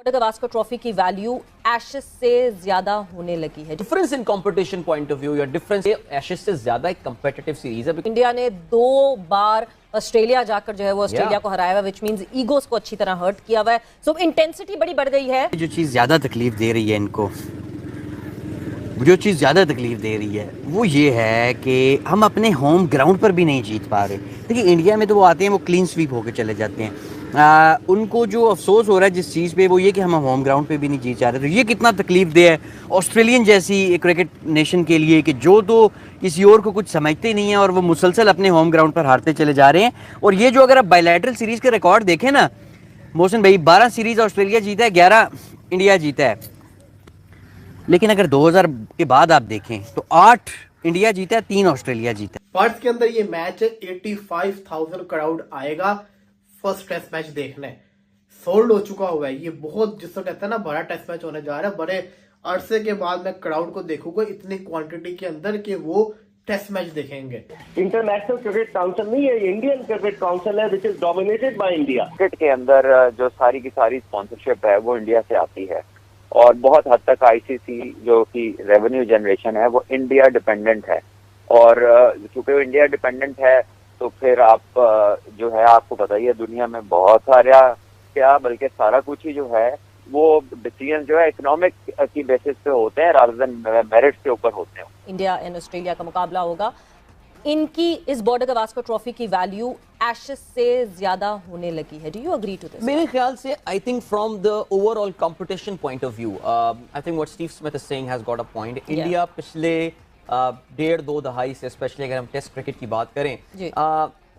Gavaskar trophy की value Ashes से ज्यादा होने लगी है। Difference in competition point of view या डिफरेंस एशेस से ज्यादा एक कंपेटिटिव सीरीज है। इंडिया ने 2 बार ऑस्ट्रेलिया जाकर जो है वो ऑस्ट्रेलिया को हराया हुआ, विच मींस ईगोस को अच्छी तरह हर्ट किया हुआ है। सो इंटेंसिटी बड़ी बढ़ गई है। जो चीज़ ज़्यादा तकलीफ दे रही है इनको, वो ये है कि हम अपने होम ग्राउंड पर भी नहीं जीत पा रहे। देखिए इंडिया में तो वो आते हैं, वो क्लीन स्वीप होकर चले जाते हैं। उनको जो अफसोस हो रहा है जिस चीज़ पे, वो ये कि हम होम ग्राउंड पे भी नहीं जीत जा रहे। तो ये कितना तकलीफ दे है ऑस्ट्रेलियन जैसी एक क्रिकेट नेशन के लिए कि जो तो किसी और को कुछ समझते नहीं है और वो मुसलसल अपने होम ग्राउंड पर हारते चले जा रहे हैं। और ये जो अगर आप बायलैटरल सीरीज़ के रिकॉर्ड देखें ना मोहसिन भाई, 12 सीरीज़ ऑस्ट्रेलिया जीता है, 11 इंडिया जीता है। लेकिन अगर 2000 के बाद आप देखें तो 8 इंडिया जीता है, 3 ऑस्ट्रेलिया जीता है। पर्थ के अंदर ये मैच है, 85,000 क्राउड आएगा फर्स्ट टेस्ट मैच देखने। सोल्ड हो चुका हुआ है ये, बहुत जिसको कहते हैं ना बड़ा टेस्ट मैच होने जा रहा है। बड़े अरसे के बाद मैं क्राउड को देखूंगा इतनी क्वांटिटी के अंदर कि वो टेस्ट मैच देखेंगे। इंटरनेशनल क्रिकेट काउंसिल नहीं है, इंडियन क्रिकेट काउंसिल है which is dominated by India. Cricket के अंदर जो सारी की सारी स्पॉन्सरशिप है वो इंडिया से आती है और बहुत हद तक आईसीसी जो कि रेवेन्यू जनरेशन है वो इंडिया डिपेंडेंट है। और चूंकि वो इंडिया डिपेंडेंट है तो फिर आप जो है, आपको पता ही है दुनिया में बहुत सारा क्या बल्कि सारा कुछ ही जो है वो डिसीजन जो है इकोनॉमिक की बेसिस पे होते हैं रादर देन मेरिट के ऊपर होते हैं। इंडिया एंड ऑस्ट्रेलिया का मुकाबला होगा। इनकी इस बॉर्डर गवास्कर ट्रॉफी की वैल्यू एशेस से ज्यादा होने लगी है। Do you agree to this? मेरे ख्याल से I think from the overall competition point of view, I think what Steve Smith is saying has got a point. India पिछले 1.5-2 दहाई से, स्पेशली अगर हम टेस्ट क्रिकेट की बात करें,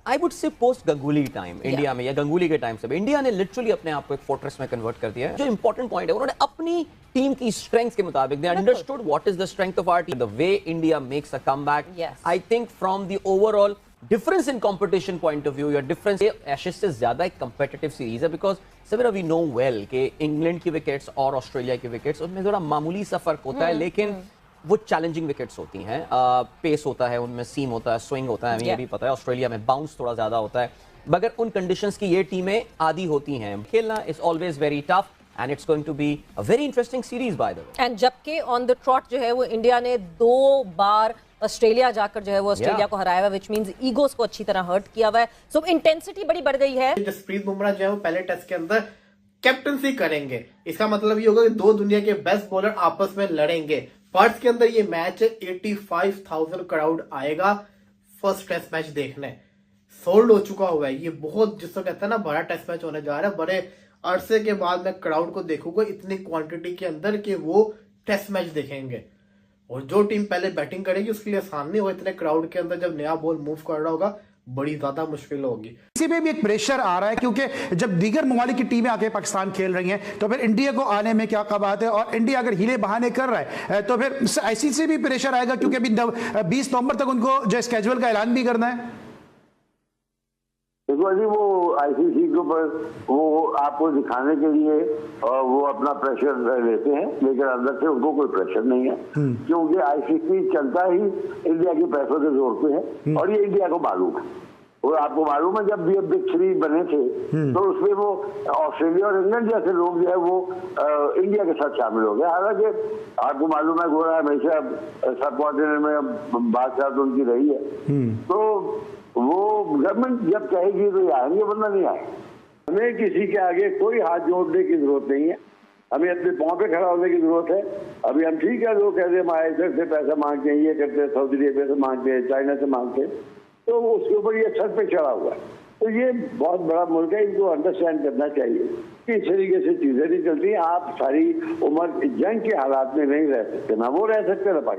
I would say post Ganguly time India में या गंगुली के टाइम से इंडिया ने लिटरली अपने आप को एक फोर्ट्रेस में कन्वर्ट कर दिया है। जो इंपॉर्टेंट पॉइंट है, उन्होंने अपनी टीम की स्ट्रेंथ के मुताबिक they understood what is the strength of our team, the way India makes a comeback. I think from the overall difference in competition point of view या डिफरेंस एशेस से ज्यादा एक कंपेटिटिव सीरीज है। Because सवेरा we know well कि England की wickets और Australia की विकेट्स उनमें थोड़ा मामूली सा फर्क होता है, लेकिन वो चैलेंजिंग विकेट्स होती हैं। पेस होता है उनमें, सीम होता है, स्विंग होता है, हमें ये भी पता है। ऑस्ट्रेलिया में बाउंस थोड़ा ज्यादा होता है, मगर उन कंडीशंस की ये टीमें आदी होती हैं। खेलना is always very tough and it's going to be a very interesting series by the way. And जबकि ऑन द ट्रॉट जो है वो इंडिया ने 2 बार ऑस्ट्रेलिया जाकर जो है वो ऑस्ट्रेलिया को हराया हुआ, विच मींस ईगोस को अच्छी तरह हर्ट किया हुआ है। सो इंटेंसिटी बड़ी बढ़ गई है। जसप्रीत बुमराह जो है वो पहले टेस्ट के अंदर कैप्टनसी करेंगे। इसका मतलब ये होगा कि 2 दुनिया के बेस्ट बॉलर आपस में लड़ेंगे। पर्थ के अंदर ये मैच है, 85,000 क्राउड आएगा फर्स्ट टेस्ट मैच देखने। सोल्ड हो चुका हुआ है ये, बहुत जिसको कहते हैं ना बड़ा टेस्ट मैच होने जा रहा है। बड़े अरसे के बाद मैं क्राउड को देखूंगा इतनी क्वांटिटी के अंदर कि वो टेस्ट मैच देखेंगे। और जो टीम पहले बैटिंग करेगी उसके लिए आसान नहीं होगा। इतने क्राउड के अंदर जब नया बॉल मूव कर रहा होगा बड़ी ज्यादा मुश्किल होगी। इसी में भी एक प्रेशर आ रहा है क्योंकि जब दीगर ममालिक की टीमें आके पाकिस्तान खेल रही हैं तो फिर इंडिया को आने में क्या बात है। और इंडिया अगर हीले बहाने कर रहा है तो फिर आईसीसी से भी प्रेशर आएगा क्योंकि अभी 20 नवंबर तक उनको जो स्केड्यूल का ऐलान भी करना है। देखो जी, वो आईसीसी के ऊपर वो आपको दिखाने के लिए और वो अपना प्रेशर लेते हैं, लेकिन अंदर से उनको कोई प्रेशर नहीं है क्योंकि आईसीसी चलता ही इंडिया के पैसों के जोर पे है और ये इंडिया को मालूम है। और आपको मालूम है जब ये बिग 3 बने थे तो उसमें वो ऑस्ट्रेलिया और इंग्लैंड जैसे लोग जो है वो इंडिया के साथ शामिल हो गए। हालांकि आपको मालूम है गोरा हमेशा सब कॉन्टिनेंट में बादशाह उनकी रही है, तो वो गवर्नमेंट जब कहेगी तो ये आएंगे, वरना नहीं आएंगे। हमें किसी के आगे कोई हाथ जोड़ने की जरूरत नहीं है, हमें अपने पाँव पे खड़ा होने की जरूरत है। अभी हम ठीक है, लोग कहते हैं हम ISS से पैसा मांगते हैं, ये करते हैं, सऊदी अरेबिया से मांगते हैं, चाइना से मांगते हैं, तो उसके ऊपर ये छत पे चढ़ा हुआ है। तो ये बहुत बड़ा मुल्क है, इनको अंडरस्टैंड करना चाहिए कि इस तरीके से चीजें नहीं चलती। आप सारी उम्र जंग के हालात में नहीं रह सकते, ना वो रह सकते ना पाकिस्तान।